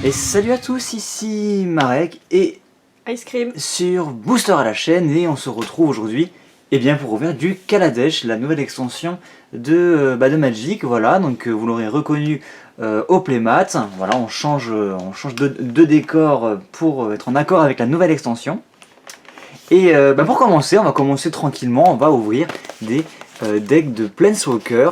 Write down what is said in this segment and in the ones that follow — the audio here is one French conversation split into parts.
Et salut à tous, ici Marek et Ice Cream sur Booster à la chaîne, et on se retrouve aujourd'hui pour ouvrir du Kaladesh, la nouvelle extension de Magic. Voilà, donc vous l'aurez reconnu au playmat. Voilà, on change de décor pour être en accord avec la nouvelle extension. Et pour commencer, on va commencer tranquillement, on va ouvrir des decks de Planeswalker.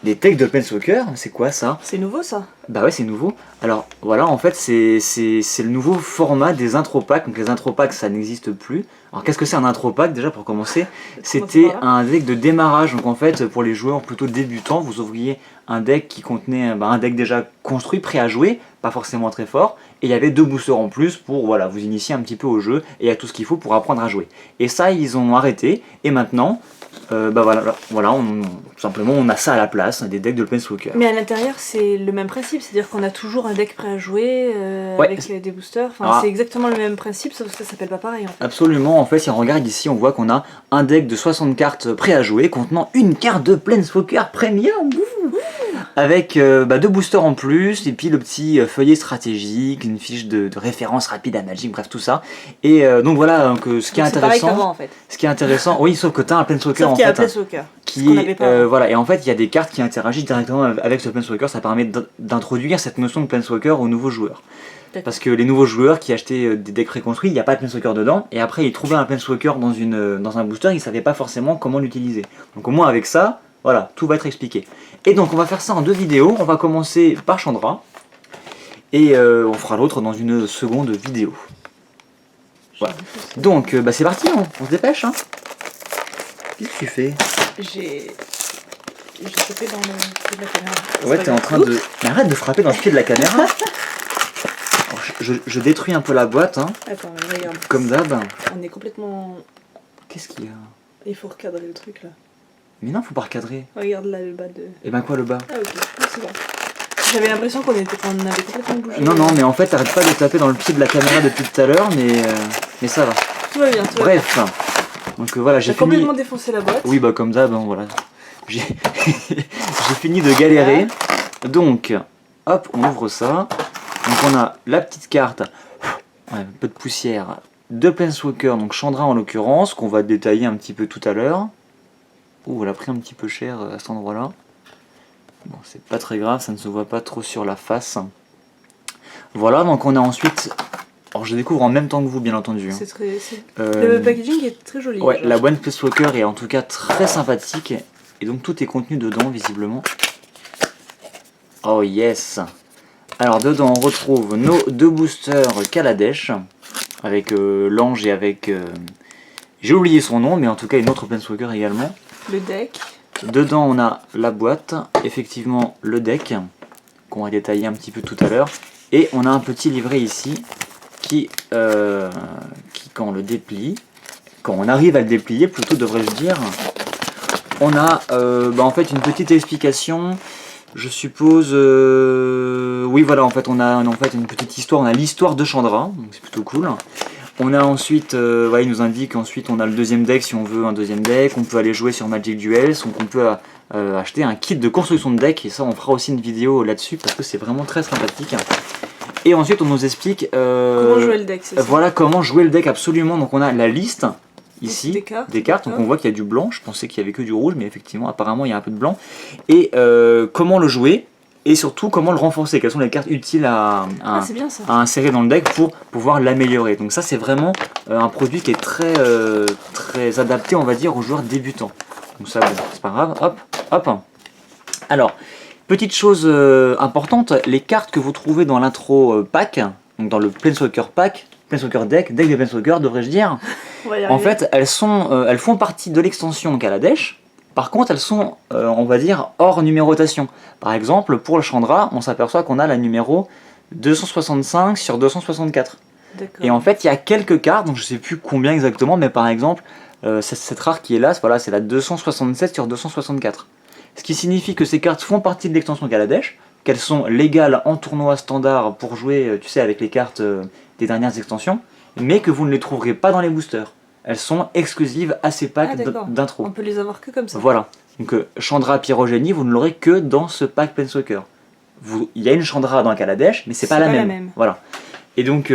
Des decks de Planeswalker, c'est quoi ça? C'est nouveau ça? Bah ouais, c'est nouveau. Alors voilà, en fait c'est le nouveau format des intro packs. Donc les intro packs ça n'existe plus. Alors qu'est-ce que c'est un intro pack déjà pour commencer? C'était un deck de démarrage. Donc en fait pour les joueurs plutôt débutants, vous ouvriez un deck qui contenait un deck déjà construit, prêt à jouer, pas forcément très fort. Et il y avait 2 boosters en plus pour voilà, vous initier un petit peu au jeu et à tout ce qu'il faut pour apprendre à jouer. Et ça ils ont arrêté et maintenant... simplement on a ça à la place, des decks de Planeswalker. Mais à l'intérieur c'est le même principe, c'est-à-dire qu'on a toujours un deck prêt à jouer avec des boosters, c'est exactement le même principe sauf que ça s'appelle pas pareil en fait. Absolument, en fait si on regarde ici on voit qu'on a un deck de 60 cartes prêt à jouer contenant une carte de Planeswalker Premium avec 2 boosters en plus et puis le petit feuillet stratégique, une fiche de référence rapide à Magic, bref tout ça. Et donc voilà, donc, ce qui est intéressant, pareil en fait. Ce qui est intéressant, oui sauf que tu as un Planeswalker en fait. Voilà, et en fait il y a des cartes qui interagissent directement avec ce Planeswalker, ça permet d'introduire cette notion de Planeswalker aux nouveaux joueurs. Parce que les nouveaux joueurs qui achetaient des decks préconstruits, il n'y a pas de Planeswalker dedans, et après ils trouvaient un Planeswalker dans un booster, ils ne savaient pas forcément comment l'utiliser. Donc au moins avec ça, voilà, tout va être expliqué. Et donc on va faire ça en 2 vidéos, on va commencer par Chandra, et on fera l'autre dans une seconde vidéo. Voilà. Donc c'est parti, on se dépêche. Hein. Qu'est-ce que tu fais? J'ai tapé dans le pied de la caméra. Ouais, t'es en train de... Mais arrête de frapper dans le pied de la caméra. Alors, je détruis un peu la boîte, hein. Attends, regarde. Comme d'hab. On est complètement... Qu'est-ce qu'il y a? Il faut recadrer le truc là. Mais non, faut pas recadrer. Regarde là le bas de... Et ben quoi le bas? Ah ok, c'est bon. J'avais l'impression qu'on avait complètement bougé. Non, mais en fait, t'arrêtes pas de taper dans le pied de la caméra depuis tout à l'heure, mais ça va. Tout va bien, Bref. Donc voilà, j'ai fini... complètement défoncé la boîte. Oui, comme d'hab, voilà. J'ai fini de galérer. Donc, hop, on ouvre ça. Donc on a la petite carte, un peu de poussière, de Planeswalker, donc Chandra en l'occurrence, qu'on va détailler un petit peu tout à l'heure. Ouh, elle a pris un petit peu cher à cet endroit-là. Bon, c'est pas très grave, ça ne se voit pas trop sur la face. Voilà, donc on a ensuite... Alors je découvre en même temps que vous, bien entendu. Le packaging est très joli. Ouais, la boîte Planeswalker est en tout cas très sympathique. Et donc tout est contenu dedans, visiblement. Oh yes! Alors dedans on retrouve nos 2 boosters Kaladesh. Avec l'ange et avec... J'ai oublié son nom, mais en tout cas une autre Planeswalker également. Le deck. Dedans on a la boîte, effectivement le deck, qu'on va détailler un petit peu tout à l'heure. Et on a un petit livret ici, qui quand on le déplie, quand on arrive à le déplier plutôt devrais-je dire, on a en fait une petite explication, je suppose, oui voilà, en fait on a une petite histoire, on a l'histoire de Chandra, donc c'est plutôt cool. On a ensuite, il nous indique ensuite on a le 2e deck si on veut un 2e deck, on peut aller jouer sur Magic Duels, donc on peut acheter un kit de construction de deck, et ça on fera aussi une vidéo là-dessus parce que c'est vraiment très sympathique. Et ensuite on nous explique comment jouer le deck, c'est ça? Voilà comment jouer le deck absolument, donc on a la liste ici des cartes, donc on voit qu'il y a du blanc, je pensais qu'il y avait que du rouge mais effectivement apparemment il y a un peu de blanc, et comment le jouer et surtout comment le renforcer, quelles sont les cartes utiles à insérer dans le deck pour pouvoir l'améliorer. Donc ça c'est vraiment un produit qui est très adapté on va dire aux joueurs débutants, donc ça bon, c'est pas grave, hop. Alors petite chose importante, les cartes que vous trouvez dans l'intro pack, donc dans le Planeswalker pack, Planeswalker deck de Planeswalker devrais-je dire, en fait elles font partie de l'extension Kaladesh. Par contre elles sont, on va dire, hors numérotation. Par exemple pour le Chandra, on s'aperçoit qu'on a la numéro 265 sur 264. Et en fait il y a quelques cartes, donc je sais plus combien exactement, mais par exemple cette rare qui est là, voilà, c'est la 267 sur 264. Ce qui signifie que ces cartes font partie de l'extension Kaladesh, qu'elles sont légales en tournoi standard pour jouer, tu sais, avec les cartes des dernières extensions, mais que vous ne les trouverez pas dans les boosters. Elles sont exclusives à ces packs d'intro. On peut les avoir que comme ça. Voilà. Donc Chandra Pyrogénie, vous ne l'aurez que dans ce pack Planeswalker. il y a une Chandra dans Kaladesh, mais c'est pas la même. Voilà. Et donc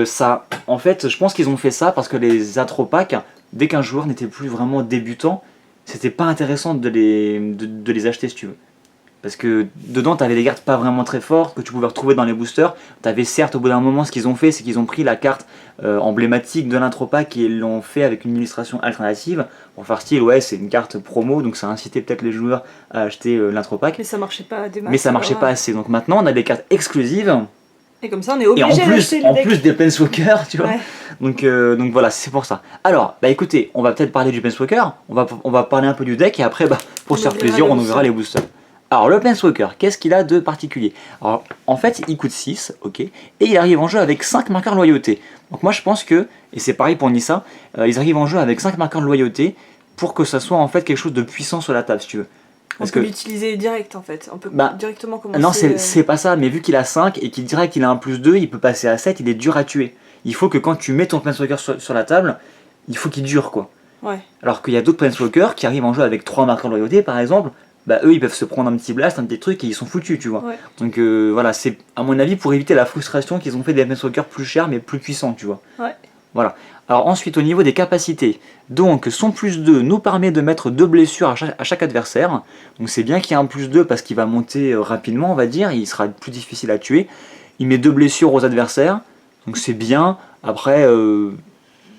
ça, en fait, je pense qu'ils ont fait ça parce que les Atropaques, dès qu'un joueur n'était plus vraiment débutant, c'était pas intéressant de les acheter si tu veux. Parce que dedans, tu avais des cartes pas vraiment très fortes que tu pouvais retrouver dans les boosters. Tu avais certes, au bout d'un moment, ce qu'ils ont fait, c'est qu'ils ont pris la carte emblématique de l'Intropack et l'ont fait avec une illustration alternative. Pour faire style, ouais, c'est une carte promo, donc ça a incité peut-être les joueurs à acheter l'Intropack. Mais ça marchait pas des masses. Mais ça marchait pas assez. Donc maintenant, on a des cartes exclusives. Et comme ça, on est obligé d'acheter le deck. En plus des Planeswalkers, tu vois. Ouais. Donc voilà, c'est pour ça. Alors, bah écoutez, on va peut-être parler du Planeswalker. On va parler un peu du deck et après, pour se faire plaisir, on ouvrira les boosters. Alors le Planeswalker, qu'est-ce qu'il a de particulier? Alors en fait il coûte 6, ok, et il arrive en jeu avec 5 marqueurs de loyauté. Donc moi je pense que, et c'est pareil pour Nissa, ils arrivent en jeu avec 5 marqueurs de loyauté pour que ça soit en fait quelque chose de puissant sur la table si tu veux. On peut l'utiliser direct en fait, on peut directement commencer... Non c'est pas ça, mais vu qu'il a 5 et qu'il dirait qu'il a un +2, il peut passer à 7, il est dur à tuer. Il faut que quand tu mets ton Planeswalker sur la table, il faut qu'il dure quoi. Ouais. Alors qu'il y a d'autres Planeswalkers qui arrivent en jeu avec 3 marqueurs de loyauté par exemple, bah eux ils peuvent se prendre un petit blast, un petit truc et ils sont foutus tu vois. Ouais. Donc voilà, c'est à mon avis pour éviter la frustration qu'ils ont fait des Planeswalkers plus chers mais plus puissants tu vois. Ouais. Voilà. Alors ensuite au niveau des capacités, donc son +2 nous permet de mettre 2 blessures à chaque adversaire. Donc c'est bien qu'il y ait un +2 parce qu'il va monter rapidement on va dire, il sera plus difficile à tuer. Il met 2 blessures aux adversaires, donc c'est bien. Après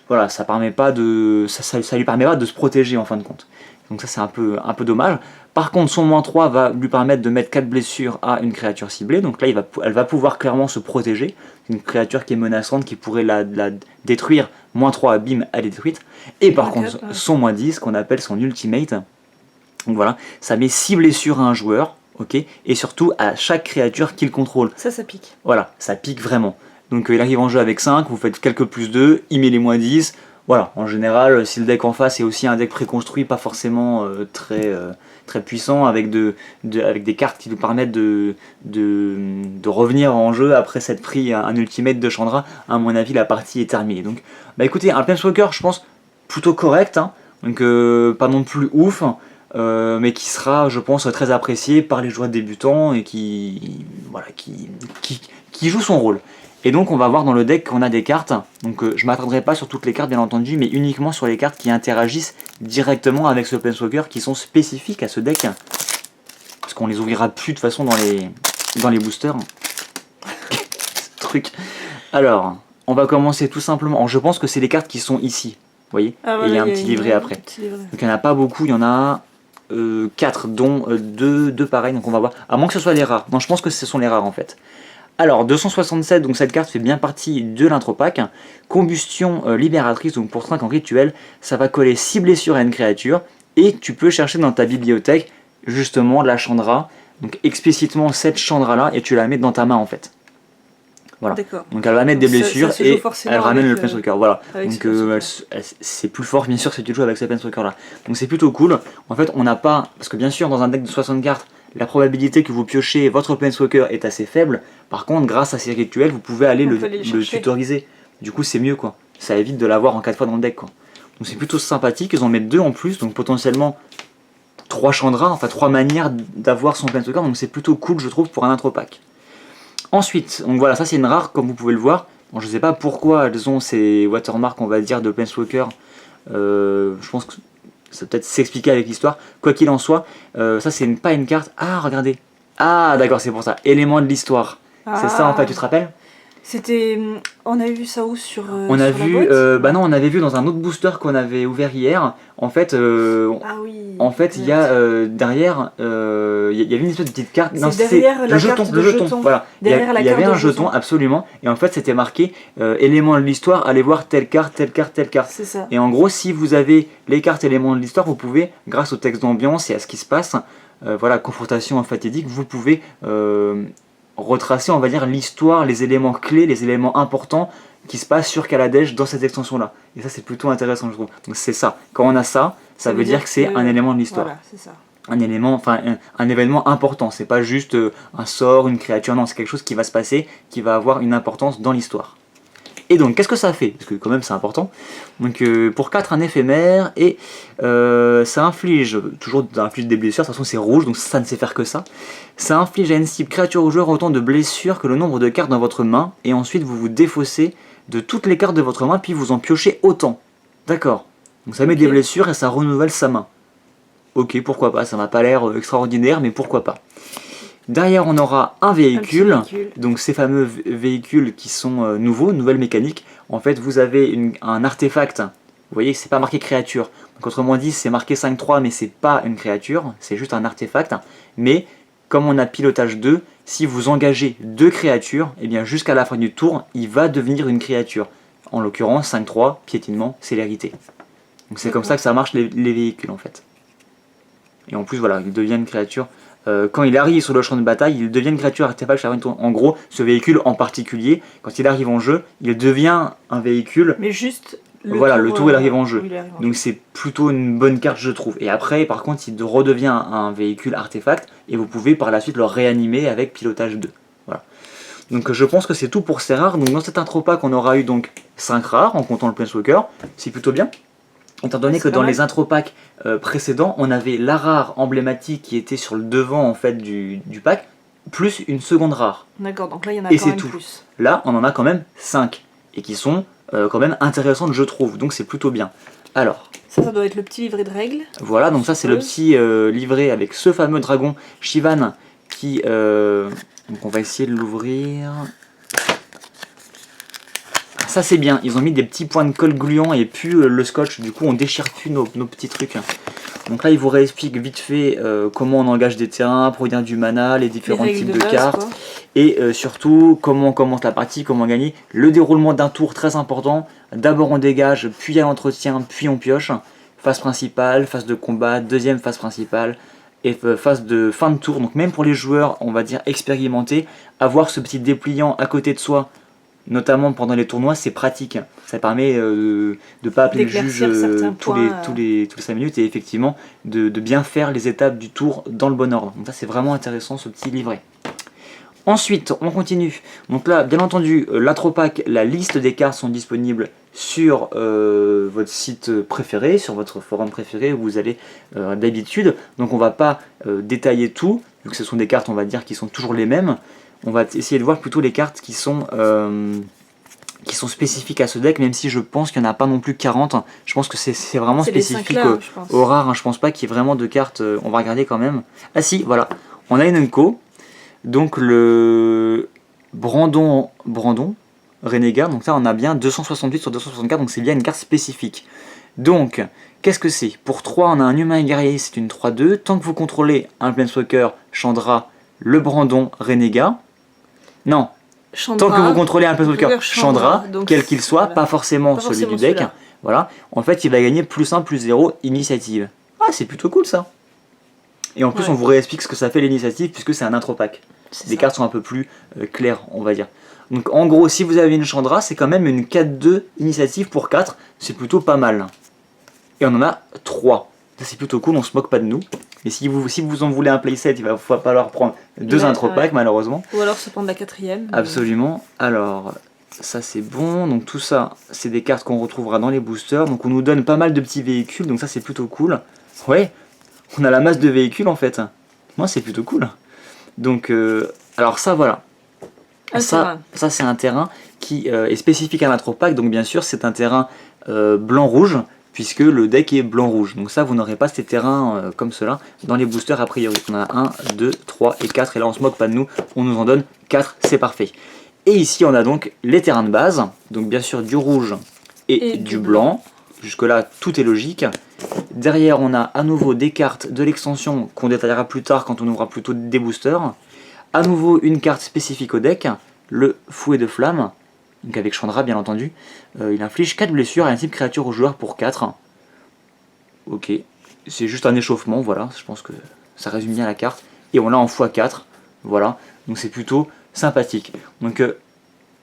voilà, ça lui permet pas de se protéger en fin de compte. Donc ça c'est un peu dommage. Par contre son -3 va lui permettre de mettre 4 blessures à une créature ciblée. Donc là elle va pouvoir clairement se protéger. Une créature qui est menaçante qui pourrait la détruire. -3 bim, elle est détruite. Et par contre son -10 qu'on appelle son ultimate. Donc voilà, ça met 6 blessures à un joueur. Ok, et surtout à chaque créature qu'il contrôle. Ça pique. Voilà, ça pique vraiment. Donc il arrive en jeu avec 5, vous faites quelques +2, il met les -10. Voilà, en général, si le deck en face est aussi un deck préconstruit, pas forcément très puissant, avec des cartes qui lui permettent de revenir en jeu après s'être pris un ultimate de Chandra, à mon avis, la partie est terminée. Donc, bah écoutez, un Planeswalker, je pense, plutôt correct, hein, donc pas non plus ouf, mais qui sera, je pense, très apprécié par les joueurs débutants et qui joue son rôle. Et donc on va voir dans le deck qu'on a des cartes, donc je ne m'attarderai pas sur toutes les cartes bien entendu, mais uniquement sur les cartes qui interagissent directement avec ce Planeswalker, qui sont spécifiques à ce deck. Parce qu'on les ouvrira plus de toute façon dans les boosters. Ce truc. Alors, on va commencer tout simplement, je pense que c'est les cartes qui sont ici, vous voyez, et il y a un petit livret après. Donc il n'y en a pas beaucoup, il y en a 4, dont 2 pareils, donc on va voir, à moins que ce soit les rares. Non, je pense que ce sont les rares en fait. Alors 267, donc cette carte fait bien partie de l'Intropack. Combustion libératrice, donc pour 5 en rituel, ça va coller 6 blessures à une créature. Et tu peux chercher dans ta bibliothèque justement la Chandra, donc explicitement cette Chandra là, et tu la mets dans ta main en fait. Voilà. Donc elle va mettre des blessures et elle ramène le Planeswalker. Voilà. Donc c'est plus fort bien sûr si tu joues avec ce Planeswalker là. Donc c'est plutôt cool. En fait on n'a pas, parce que bien sûr dans un deck de 60 cartes, la probabilité que vous piochez votre Planeswalker est assez faible. Par contre, grâce à ces rituels, vous pouvez aller le tutoriser. Du coup, c'est mieux quoi. Ça évite de l'avoir en 4 fois dans le deck quoi. Donc c'est plutôt sympathique. Ils en mettent 2 en plus, donc potentiellement 3 Chandra, enfin 3 manières d'avoir son Planeswalker. Donc c'est plutôt cool, je trouve, pour un Intropack. Ensuite, donc voilà, ça c'est une rare, comme vous pouvez le voir. Bon, je sais pas pourquoi elles ont ces watermarks, on va dire, de Planeswalker. Je pense que ça peut-être s'expliquer avec l'histoire. Quoi qu'il en soit, ça c'est pas une carte. Ah, regardez. Ah, d'accord, c'est pour ça. Élément de l'histoire. C'est ça en fait, tu te rappelles? C'était... On avait vu ça où sur on a vu, bah non, on avait vu dans un autre booster qu'on avait ouvert hier. En fait, ah oui, en fait, il y a derrière, il y avait une espèce de petite carte. Non, c'est derrière la carte de jeton. Voilà. Il y avait un jeton, absolument. Et en fait, c'était marqué éléments de l'histoire. Allez voir telle carte, telle carte, telle carte. C'est ça. Et en gros, si vous avez les cartes éléments de l'histoire, vous pouvez, grâce au texte d'ambiance et à ce qui se passe, voilà, confrontation emphatétique, vous pouvez retracer, on va dire, l'histoire, les éléments clés, les éléments importants qui se passent sur Kaladesh dans cette extension-là. Et ça, c'est plutôt intéressant, je trouve. Donc c'est ça. Quand on a ça, ça veut dire que c'est un élément de l'histoire. Voilà, c'est ça. Un élément, enfin un événement important. C'est pas juste un sort, une créature, non, c'est quelque chose qui va se passer, qui va avoir une importance dans l'histoire. Et donc qu'est-ce que ça fait? Parce que quand même c'est important. Donc pour 4 un éphémère et ça inflige, des blessures, de toute façon c'est rouge donc ça ne sait faire que ça. Ça inflige à une cible créature ou joueur autant de blessures que le nombre de cartes dans votre main et ensuite vous vous défaussez de toutes les cartes de votre main puis vous en piochez autant. D'accord. Donc ça met des blessures et ça renouvelle sa main. Ok, pourquoi pas, ça m'a pas l'air extraordinaire mais pourquoi pas. Derrière, on aura un véhicule, donc ces fameux véhicules qui sont nouveaux, nouvelle mécanique. En fait, vous avez un artefact, vous voyez, c'est pas marqué créature. Donc, autrement dit, c'est marqué 5-3, mais c'est pas une créature, c'est juste un artefact. Mais, comme on a pilotage 2, si vous engagez 2 créatures, et bien jusqu'à la fin du tour, il va devenir une créature. En l'occurrence, 5-3, piétinement, célérité. Donc c'est comme ça que ça marche les véhicules, en fait. Et en plus, voilà, il devient une créature. Quand il arrive sur le champ de bataille, il devient une créature artefact. En gros, ce véhicule en particulier, quand il arrive en jeu, il devient un véhicule. Mais juste le tour il arrive en jeu. Donc c'est plutôt une bonne carte, je trouve. Et après, par contre, il redevient un véhicule artefact et vous pouvez par la suite le réanimer avec pilotage 2. Voilà. Donc je pense que c'est tout pour ces rares. Donc dans cet intro pack, on aura eu donc 5 rares en comptant le Planeswalker. C'est plutôt bien. Étant donné que dans les intro packs précédents, on avait la rare emblématique qui était sur le devant en fait du pack, plus une seconde rare. D'accord, donc là il y en a quand même plus. Là, on en a quand même 5, et qui sont quand même intéressantes je trouve, donc c'est plutôt bien. Alors... Ça doit être le petit livret de règles. Voilà, donc ça c'est le petit livret avec ce fameux dragon Shivan qui... donc on va essayer de l'ouvrir... Ça c'est bien, ils ont mis des petits points de colle gluant et puis le scotch, du coup on déchire plus nos petits trucs. Donc là il vous réexplique vite fait comment on engage des terrains, produire du mana, les différents types de cartes, quoi. Et surtout comment on commence la partie, comment gagner, le déroulement d'un tour très important, d'abord on dégage, puis à l'entretien, puis on pioche, phase principale, phase de combat, deuxième phase principale, et phase de fin de tour, donc même pour les joueurs on va dire expérimentés, avoir ce petit dépliant à côté de soi, notamment pendant les tournois, c'est pratique. Ça permet de ne pas appeler le juge tous les 5 minutes et effectivement de bien faire les étapes du tour dans le bon ordre. Donc ça c'est vraiment intéressant ce petit livret. Ensuite, on continue. Donc là, bien entendu, l'intro pack, la liste des cartes sont disponibles sur votre site préféré, sur votre forum préféré où vous allez d'habitude. Donc on va pas détailler tout, vu que ce sont des cartes on va dire qui sont toujours les mêmes. On va essayer de voir plutôt les cartes qui sont spécifiques à ce deck, même si je pense qu'il n'y en a pas non plus 40. Je pense que c'est vraiment spécifique au rare. Je pense pas qu'il y ait vraiment de cartes. On va regarder quand même. Ah si, voilà. On a une Unco. Donc le Brandon Renégat. Donc là on a bien 268 sur 264. Donc c'est bien une carte spécifique. Donc, qu'est-ce que c'est? Pour 3, on a un humain guerrier, c'est une 3-2. Tant que vous contrôlez un Planeswalker, Chandra, le Brandon Renégat. Non, Chandra, tant que vous contrôlez un Planeswalker Chandra, quel qu'il soit, pas forcément celui du deck, voilà, en fait il va gagner +1, +0 initiative. Ah, c'est plutôt cool ça. Et en plus on vous réexplique ce que ça fait l'initiative puisque c'est un intro pack. Les cartes sont un peu plus claires, on va dire. Donc en gros, si vous avez une Chandra, c'est quand même une 4-2 initiative pour 4, c'est plutôt pas mal. Et on en a 3. Ça c'est plutôt cool, on se moque pas de nous. Et si vous en voulez un playset, il va falloir prendre 2 intro packs malheureusement. Ou alors se prendre la 4ème. Absolument. Alors, ça c'est bon. Donc tout ça, c'est des cartes qu'on retrouvera dans les boosters. Donc on nous donne pas mal de petits véhicules, donc ça c'est plutôt cool. Ouais, on a la masse de véhicules en fait. Moi c'est plutôt cool. Donc, alors ça voilà. Ça c'est un terrain qui est spécifique à l'intro pack. Donc bien sûr c'est un terrain blanc-rouge, puisque le deck est blanc-rouge. Donc ça, vous n'aurez pas ces terrains comme cela dans les boosters a priori. On a 1, 2, 3 et 4, et là on se moque pas de nous, on nous en donne 4, c'est parfait. Et ici on a donc les terrains de base, donc bien sûr du rouge et du blanc. Jusque là tout est logique. Derrière on a à nouveau des cartes de l'extension qu'on détaillera plus tard quand on aura plutôt des boosters. À nouveau une carte spécifique au deck, le fouet de flamme. Donc avec Chandra bien entendu, il inflige 4 blessures à un type créature au joueur pour 4. Ok, c'est juste un échauffement, voilà, je pense que ça résume bien la carte. Et on l'a en x4, voilà, donc c'est plutôt sympathique. Donc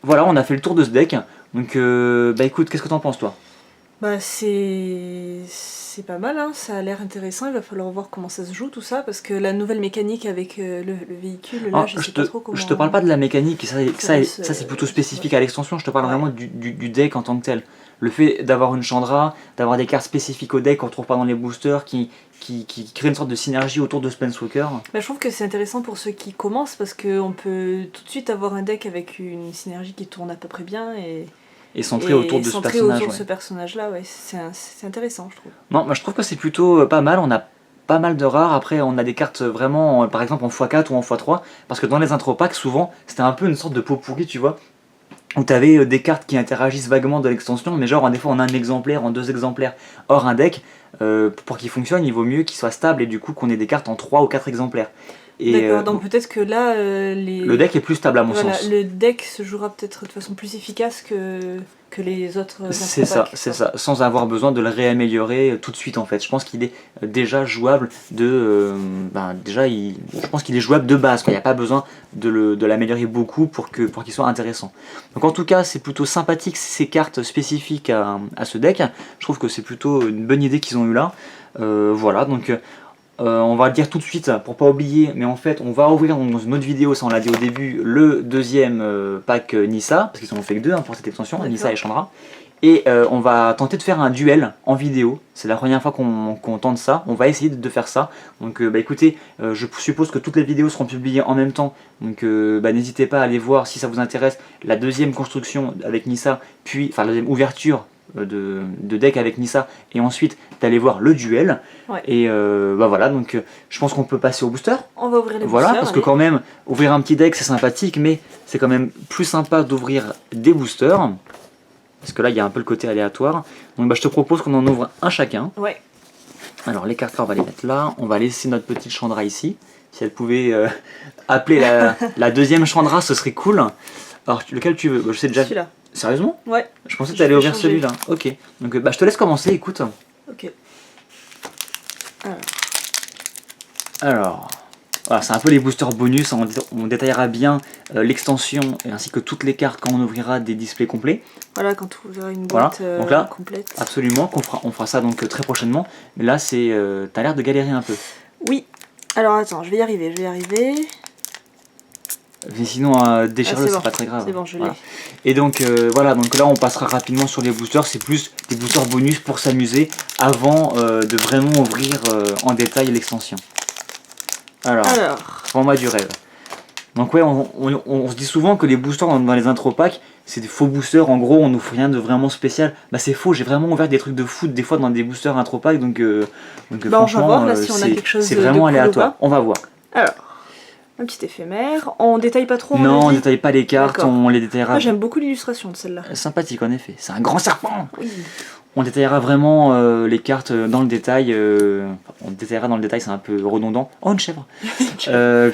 voilà, on a fait le tour de ce deck. Donc bah écoute, qu'est-ce que t'en penses toi? Bah c'est pas mal, hein. Ça a l'air intéressant, il va falloir voir comment ça se joue tout ça, parce que la nouvelle mécanique avec le véhicule, là je sais pas trop comment... Je te parle pas de la mécanique, ça c'est plutôt spécifique à l'extension, je te parle vraiment du deck en tant que tel. Le fait d'avoir une Chandra, d'avoir des cartes spécifiques au deck qu'on retrouve pas dans les boosters, qui crée une sorte de synergie autour de Planeswalker. Bah, je trouve que c'est intéressant pour ceux qui commencent, parce qu'on peut tout de suite avoir un deck avec une synergie qui tourne à peu près bien et centré autour de ce personnage. Autour de ce personnage-là, ouais, c'est intéressant, je trouve. Non, moi je trouve que c'est plutôt pas mal. On a pas mal de rares. Après, on a des cartes vraiment, par exemple en x4 ou en x3, parce que dans les intro packs, souvent, c'était un peu une sorte de pot pourri, tu vois, où tu avais des cartes qui interagissent vaguement de l'extension, mais genre, des fois, en un exemplaire, en 2 exemplaires. Or, un deck, pour qu'il fonctionne, il vaut mieux qu'il soit stable et du coup qu'on ait des cartes en 3 ou 4 exemplaires. D'accord, donc peut-être que là, le deck est plus stable à mon sens. Le deck se jouera peut-être de façon plus efficace que les autres. C'est ça, sans avoir besoin de le réaméliorer tout de suite en fait. Je pense qu'il est déjà jouable je pense qu'il est jouable de base, quoi. Il n'y a pas besoin de l'améliorer beaucoup pour qu'il soit intéressant. Donc en tout cas, c'est plutôt sympathique ces cartes spécifiques à ce deck. Je trouve que c'est plutôt une bonne idée qu'ils ont eu là. Voilà, donc... on va le dire tout de suite pour pas oublier, mais en fait on va ouvrir dans une autre vidéo, ça on l'a dit au début, le deuxième pack Nissa, parce qu'ils en ont fait que 2 pour cette extension, Nissa et Chandra. Et on va tenter de faire un duel en vidéo, c'est la première fois qu'on tente ça, on va essayer de faire ça. Donc écoutez, je suppose que toutes les vidéos seront publiées en même temps, donc n'hésitez pas à aller voir si ça vous intéresse la deuxième construction avec Nissa, puis enfin la deuxième ouverture de deck avec Nissa, et ensuite d'aller voir le duel. Ouais. Et voilà, donc je pense qu'on peut passer au booster. On va ouvrir les boosters. Voilà, parce allez. Que quand même, ouvrir un petit deck c'est sympathique, mais c'est quand même plus sympa d'ouvrir des boosters. Parce que là il y a un peu le côté aléatoire. Donc je te propose qu'on en ouvre un chacun. Ouais. Alors les cartes là on va les mettre là. On va laisser notre petite Chandra ici. Si elle pouvait appeler la deuxième Chandra, ce serait cool. Alors lequel tu veux? Je sais déjà. Celui-là. Sérieusement? Ouais. Je pensais que tu allais ouvrir celui-là. Ok. Donc je te laisse commencer, écoute. Ok. Alors voilà, c'est un peu les boosters bonus. On détaillera bien l'extension ainsi que toutes les cartes quand on ouvrira des displays complets. Voilà, quand tu ouvriras une boîte donc là, complète. Absolument, on fera ça donc très prochainement. Mais là, t'as l'air de galérer un peu. Oui. Alors attends, je vais y arriver. Mais sinon, déchire-le, c'est pas très grave. C'est bon, je l'ai. Voilà. Et donc voilà, donc là on passera rapidement sur les boosters. C'est plus des boosters bonus pour s'amuser avant de vraiment ouvrir en détail l'extension. Alors, format du rêve. Donc ouais, on se dit souvent que les boosters dans les intro packs, c'est des faux boosters. En gros, on n'ouvre rien de vraiment spécial. Bah c'est faux, j'ai vraiment ouvert des trucs de foot des fois dans des boosters intro packs. Donc franchement, on va voir là si on a quelque chose c'est vraiment aléatoire. On va voir. Alors, un petit éphémère. On détaille pas trop? Non, on détaille pas les cartes, on les détaillera. Moi j'aime beaucoup l'illustration de celle-là. Sympathique en effet, c'est un grand serpent. Oui. On détaillera vraiment les cartes dans le détail. On détaillera dans le détail, c'est un peu redondant. Oh, une chèvre.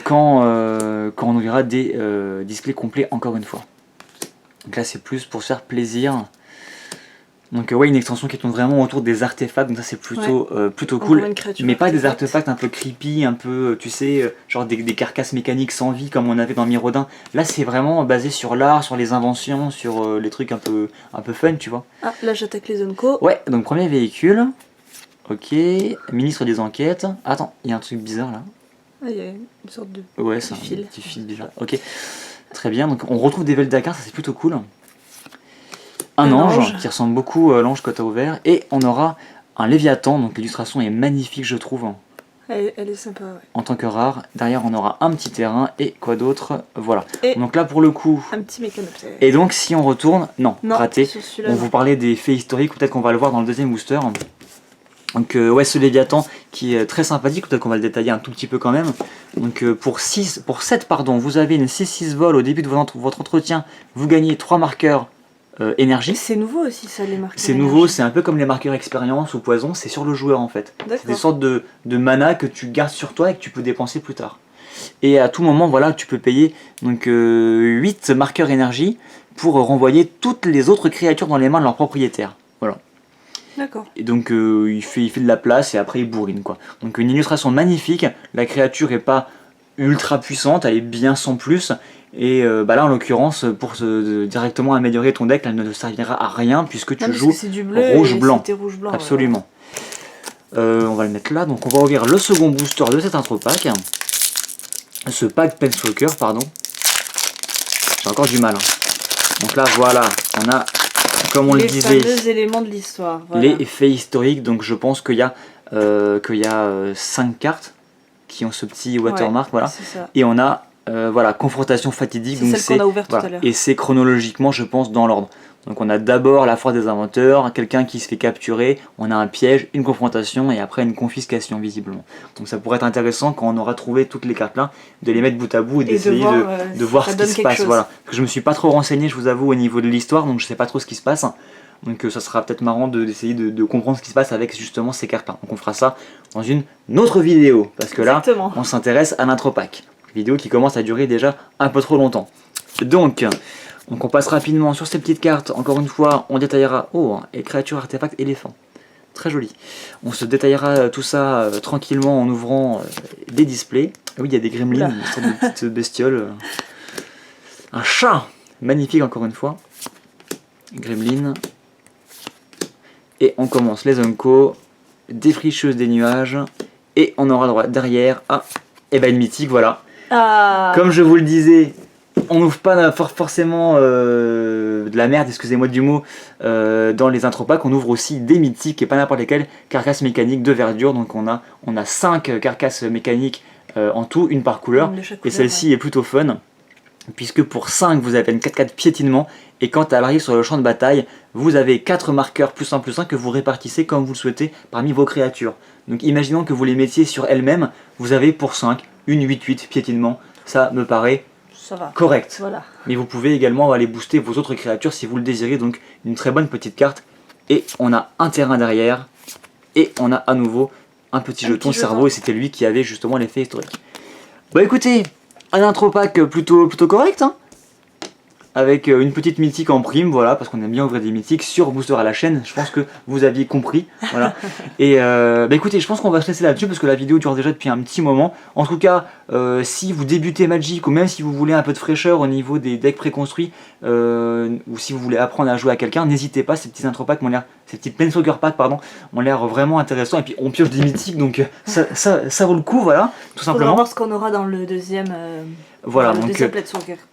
Quand on ouvrira des displays complets encore une fois. Donc là c'est plus pour se faire plaisir. Donc ouais, une extension qui tourne vraiment autour des artefacts, donc ça c'est plutôt cool, mais pas des artefacts un peu creepy, un peu, tu sais, genre des carcasses mécaniques sans vie comme on avait dans Mirrodin. Là c'est vraiment basé sur l'art, sur les inventions, sur les trucs un peu fun, tu vois. Ah, là j'attaque les Zonko. Ouais, donc premier véhicule, ok, ministre des enquêtes. Attends, il y a un truc bizarre là. Ah, il y a une sorte de petit fil bizarre, ok. Très bien, donc on retrouve des Veldakar, ça c'est plutôt cool. Un ange qui ressemble beaucoup à l'ange que tu as ouvert. Et on aura un Léviathan, donc l'illustration est magnifique je trouve. Elle est sympa, ouais. En tant que rare. Derrière on aura un petit terrain et quoi d'autre. Voilà. Et donc là pour le coup... un petit mécanoptère. Et donc si on retourne... Non, raté. On vous parlait des faits historiques, peut-être qu'on va le voir dans le deuxième booster. Donc ouais, ce Léviathan qui est très sympathique, peut-être qu'on va le détailler un tout petit peu quand même. Donc pour 7, vous avez une 6-6 vol au début de votre entretien. Vous gagnez 3 marqueurs énergie. C'est nouveau aussi ça, les marqueurs. C'est nouveau, c'est un peu comme les marqueurs expérience ou poison, c'est sur le joueur en fait. C'est des sortes de mana que tu gardes sur toi et que tu peux dépenser plus tard. Et à tout moment, voilà, tu peux payer donc 8 marqueurs énergie pour renvoyer toutes les autres créatures dans les mains de leur propriétaire. Voilà. D'accord. Et donc il fait de la place et après il bourrine quoi. Donc une illustration magnifique, la créature est pas ultra puissante, elle est bien sans plus. Et là en l'occurrence, pour directement améliorer ton deck, elle ne servira à rien puisque tu joues rouge-blanc. Absolument. Ouais. On va le mettre là, donc on va ouvrir le second booster de cet intro pack. Ce pack Planeswalker, pardon. J'ai encore du mal. Donc là voilà, on a, comme on le disait, les fameux éléments de l'histoire. Voilà. Les faits historiques, donc je pense qu'il y a 5 cartes qui ont ce petit watermark, voilà. Et on a voilà, confrontation fatidique, donc celle qu'on a ouverte tout à l'heure. Et c'est chronologiquement, je pense, dans l'ordre. Donc on a d'abord la foire des inventeurs, quelqu'un qui se fait capturer, on a un piège, une confrontation et après une confiscation visiblement. Donc ça pourrait être intéressant quand on aura trouvé toutes les cartes là, de les mettre bout à bout et d'essayer de voir ce qui se passe. Voilà. Je me suis pas trop renseigné, je vous avoue, au niveau de l'histoire, donc je sais pas trop ce qui se passe. Donc ça sera peut-être marrant d'essayer de comprendre ce qui se passe avec justement ces cartes là. Donc on fera ça dans une autre vidéo, parce que là on s'intéresse à l'intro pack. Vidéo qui commence à durer déjà un peu trop longtemps. Donc on passe rapidement sur ces petites cartes. Encore une fois, on détaillera... Oh, et créature, artefact, éléphant. Très joli. On se détaillera tout ça tranquillement en ouvrant des displays. Ah oui, il y a des gremlins, une sorte de petites bestioles. Un chat. Magnifique encore une fois. Gremlin. Et on commence les Unco. Défricheuse des nuages. Et on aura droit derrière à une mythique, voilà. Comme je vous le disais... On n'ouvre pas forcément de la merde, excusez-moi du mot, dans les intro packs. On ouvre aussi des mythiques et pas n'importe lesquels, carcasses mécaniques de verdure. Donc on a 5 carcasses mécaniques en tout, une par couleur. Et celle-ci est plutôt fun, puisque pour 5 vous avez une 4/4 piétinement. Et quand elle arrive sur le champ de bataille, vous avez 4 marqueurs +1/+1 que vous répartissez comme vous le souhaitez parmi vos créatures. Donc imaginons que vous les mettiez sur elles-mêmes, vous avez pour 5 une 8/8 piétinement. Ça me paraît... Ça va. Correct. Voilà. Mais vous pouvez également aller booster vos autres créatures si vous le désirez, donc une très bonne petite carte. Et on a un terrain derrière, et on a à nouveau un petit jeton cerveau, et c'était lui qui avait justement l'effet historique. Bah écoutez, un intro pack plutôt correct, hein, avec une petite mythique en prime, voilà, parce qu'on aime bien ouvrir des mythiques sur Booster à la chaîne, je pense que vous aviez compris, voilà. Et écoutez, je pense qu'on va se laisser là-dessus, parce que la vidéo dure déjà depuis un petit moment. En tout cas, si vous débutez Magic, ou même si vous voulez un peu de fraîcheur au niveau des decks préconstruits, ou si vous voulez apprendre à jouer à quelqu'un, n'hésitez pas, ces petits intro packs, ces petits Planeswalker packs, pardon, ont l'air vraiment intéressants, et puis on pioche des mythiques, donc ça vaut le coup, voilà, tout simplement. On va voir ce qu'on aura dans le deuxième... Voilà, donc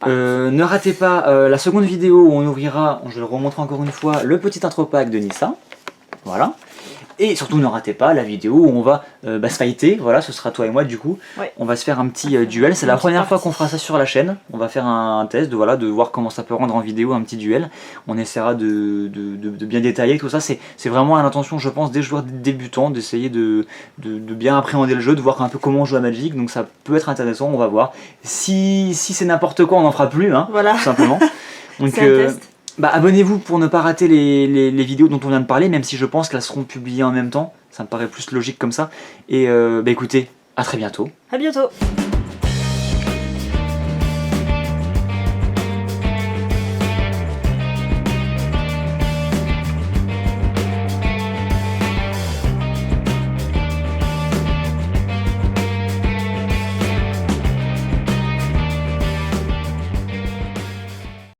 ne ratez pas la seconde vidéo où on ouvrira, je vais le remontrer encore une fois, le petit intro pack de Nissa. Voilà. Et surtout ne ratez pas la vidéo où on va se fighter, voilà, ce sera toi et moi du coup. Ouais. On va se faire un petit duel, c'est la première fois qu'on fera ça sur la chaîne. On va faire un test de voir comment ça peut rendre en vidéo un petit duel. On essaiera de bien détailler tout ça, c'est vraiment à l'intention je pense des joueurs débutants d'essayer de bien appréhender le jeu, de voir un peu comment on joue à Magic, donc ça peut être intéressant, on va voir. Si c'est n'importe quoi on n'en fera plus, hein, voilà. Tout simplement. Donc, abonnez-vous pour ne pas rater les vidéos dont on vient de parler, même si je pense qu'elles seront publiées en même temps. Ça me paraît plus logique comme ça. Et écoutez, à très bientôt. À bientôt.